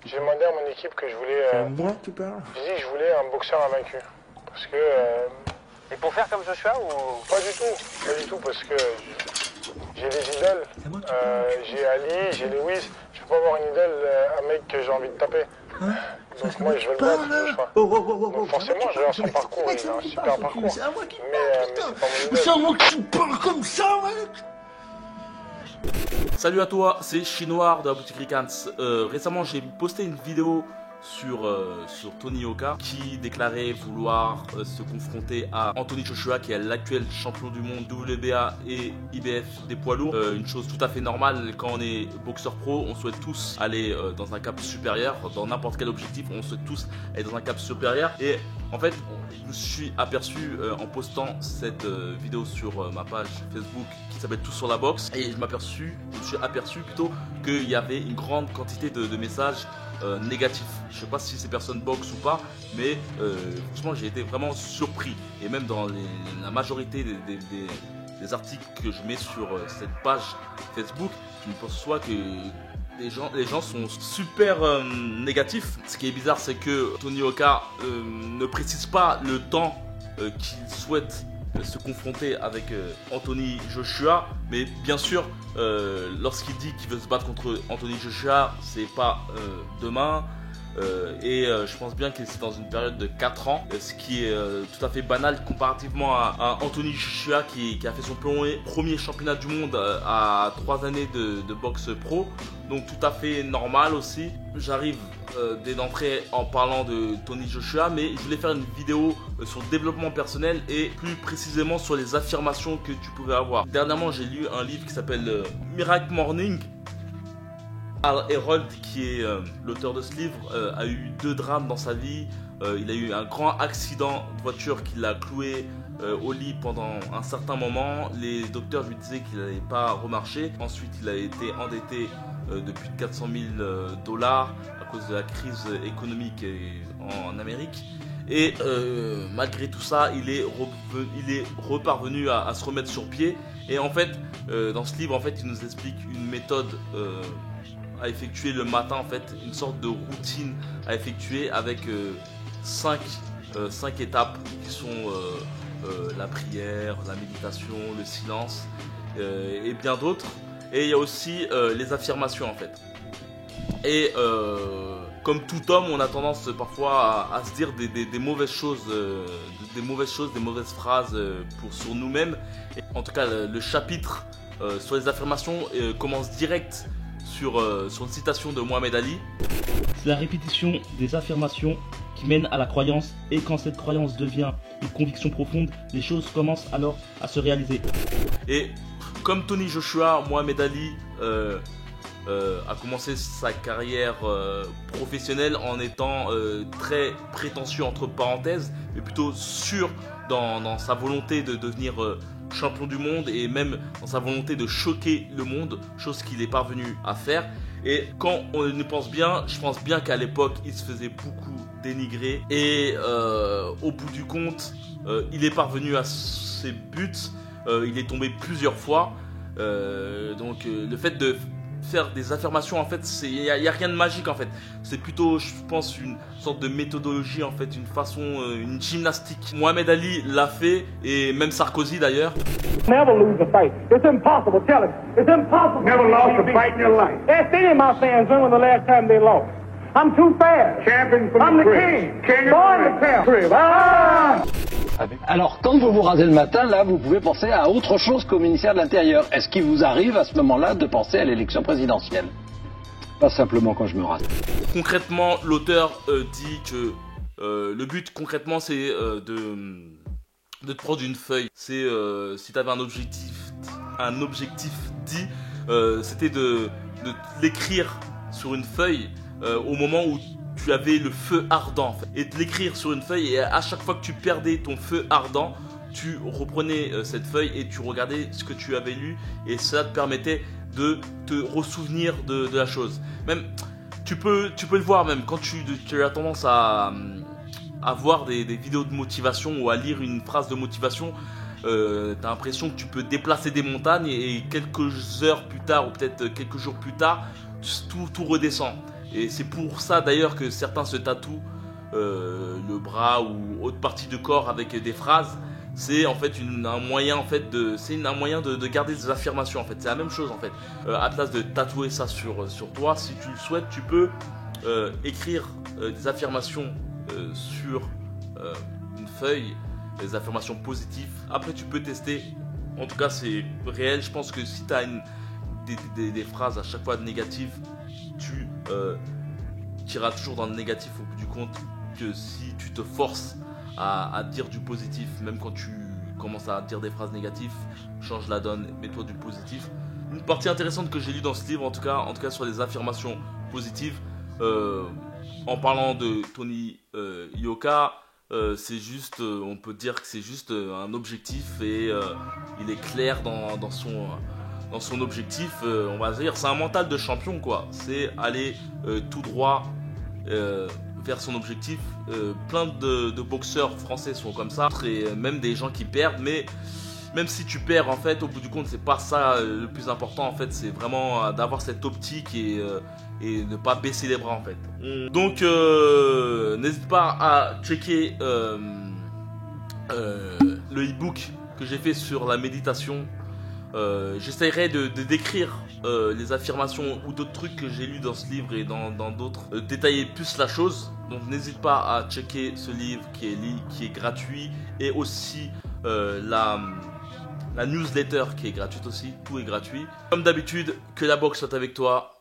J'ai demandé à mon équipe que je voulais... C'est à moi que tu parles? J'ai dit que je voulais un boxeur invaincu. Parce que... Et pour faire comme Joshua ou... Pas du tout. Pas du tout, parce que j'ai des idoles. J'ai Ali, j'ai Lewis. Je peux pas avoir une idole, un mec que j'ai envie de taper. Hein? Donc moi, je veux le battre, Joshua. Donc forcément, je regarde son parcours. Il a un super parcours. C'est à moi qui Mais c'est pas mon idole. C'est à moi que tu parles comme ça, mec. Salut à toi, c'est Chinois de la boutique Ricans. Récemment, j'ai posté une vidéo sur Tony Yoka qui déclarait vouloir se confronter à Anthony Joshua, qui est l'actuel champion du monde WBA et IBF des poids lourds. Une chose tout à fait normale quand on est boxeur pro, on souhaite tous aller dans un cap supérieur, dans n'importe quel objectif, on souhaite tous aller dans un cap supérieur. Et en fait, je me suis aperçu en postant cette vidéo sur ma page Facebook qui s'appelle Tout sur la boxe, et je me suis aperçu plutôt qu'il y avait une grande quantité de messages négatifs. Je sais pas si ces personnes boxent ou pas, mais franchement j'ai été vraiment surpris. Et même dans la majorité des articles que je mets sur cette page Facebook, je me perçois que les gens sont super négatifs. Ce qui est bizarre, c'est que Tony Yoka ne précise pas le temps qu'il souhaite se confronter avec Anthony Joshua, mais bien sûr lorsqu'il dit qu'il veut se battre contre Anthony Joshua, c'est pas demain, et je pense bien que c'est dans une période de 4 ans, ce qui est tout à fait banal comparativement à Anthony Joshua qui a fait son premier championnat du monde à 3 années de boxe pro, donc tout à fait normal aussi. J'arrive dès d'entrée en parlant de Tony Joshua, mais je voulais faire une vidéo sur le développement personnel et plus précisément sur les affirmations que tu pouvais avoir. Dernièrement, j'ai lu un livre qui s'appelle Miracle Morning. Al Herold, qui est l'auteur de ce livre, a eu 2 drames dans sa vie. Il a eu un grand accident de voiture qui l'a cloué au lit pendant un certain moment. Les docteurs lui disaient qu'il n'allait pas remarcher. Ensuite, il a été endetté de plus de 400 000 $ à cause de la crise économique en Amérique. Et malgré tout ça, il est reparvenu à se remettre sur pied. Et en fait, dans ce livre, en fait, il nous explique une méthode à effectuer le matin, en fait, une sorte de routine à effectuer avec 5 étapes qui sont la prière, la méditation, le silence et bien d'autres. Et il y a aussi les affirmations, en fait. Et comme tout homme, on a tendance parfois à se dire des mauvaises choses, des mauvaises phrases sur nous-mêmes. En tout cas, le chapitre sur les affirmations commence direct sur une citation de Mohamed Ali. C'est la répétition des affirmations qui mène à la croyance, et quand cette croyance devient une conviction profonde, les choses commencent alors à se réaliser. Et comme Tony Joshua, Mohamed Ali a commencé sa carrière professionnelle en étant très prétentieux entre parenthèses, mais plutôt sûr dans sa volonté de devenir champion du monde, et même dans sa volonté de choquer le monde, chose qu'il est parvenu à faire. Et quand on y pense bien, je pense bien qu'à l'époque il se faisait beaucoup dénigrer, et au bout du compte il est parvenu à ses buts. Il est tombé plusieurs fois, donc le fait de faire des affirmations, en fait, il y a rien de magique, en fait. C'est plutôt, je pense, une sorte de méthodologie, en fait, une façon, une gymnastique. Mohamed Ali l'a fait, et même Sarkozy d'ailleurs. Never lose a fight. It's impossible. Tell him. It's impossible. Never lost a fight in your life. Ask any of my fans when was the last time they lost. I'm too fast. Champion from I'm the crib. king. Born to tell. Crib. Ah! Alors, quand vous vous rasez le matin, là, vous pouvez penser à autre chose qu'au ministère de l'Intérieur. Est-ce qu'il vous arrive à ce moment-là de penser à l'élection présidentielle? Pas simplement quand je me rase. Concrètement, l'auteur dit que le but, concrètement, c'est de te prendre une feuille. C'est si tu avais un objectif dit, c'était de l'écrire sur une feuille au moment où tu avais le feu ardent, en fait, et de l'écrire sur une feuille, et à chaque fois que tu perdais ton feu ardent, tu reprenais cette feuille et tu regardais ce que tu avais lu, et cela te permettait de te ressouvenir de la chose. Même tu peux le voir, même quand tu as tendance à voir des vidéos de motivation ou à lire une phrase de motivation, t'as l'impression que tu peux déplacer des montagnes et quelques heures plus tard ou peut-être quelques jours plus tard, tout redescend. Et c'est pour ça d'ailleurs que certains se tatouent le bras ou autre partie du corps avec des phrases. C'est en fait un moyen en fait de garder des affirmations en fait. C'est la même chose en fait. À la place de tatouer ça sur toi, si tu le souhaites, tu peux écrire des affirmations sur une feuille, des affirmations positives. Après tu peux tester. En tout cas c'est réel. Je pense que si tu as des phrases à chaque fois négatives, tu iras toujours dans le négatif au bout du compte, que si tu te forces à dire du positif, même quand tu commences à dire des phrases négatives, change la donne, mets-toi du positif. Une partie intéressante que j'ai lue dans ce livre, en tout cas sur les affirmations positives, en parlant de Tony Yoka, c'est juste, on peut dire que c'est juste un objectif et il est clair dans son objectif. On va dire, c'est un mental de champion quoi. C'est aller tout droit vers son objectif. Plein de boxeurs français sont comme ça, et même des gens qui perdent, mais même si tu perds en fait, au bout du compte c'est pas ça le plus important en fait, c'est vraiment d'avoir cette optique et ne pas baisser les bras en fait. Donc n'hésite pas à checker le e-book que j'ai fait sur la méditation. J'essaierai de décrire les affirmations ou d'autres trucs que j'ai lus dans ce livre et dans d'autres, détailler plus la chose. Donc n'hésite pas à checker ce livre qui est gratuit, et aussi la newsletter qui est gratuite aussi. Tout est gratuit. Comme d'habitude, que la boxe soit avec toi.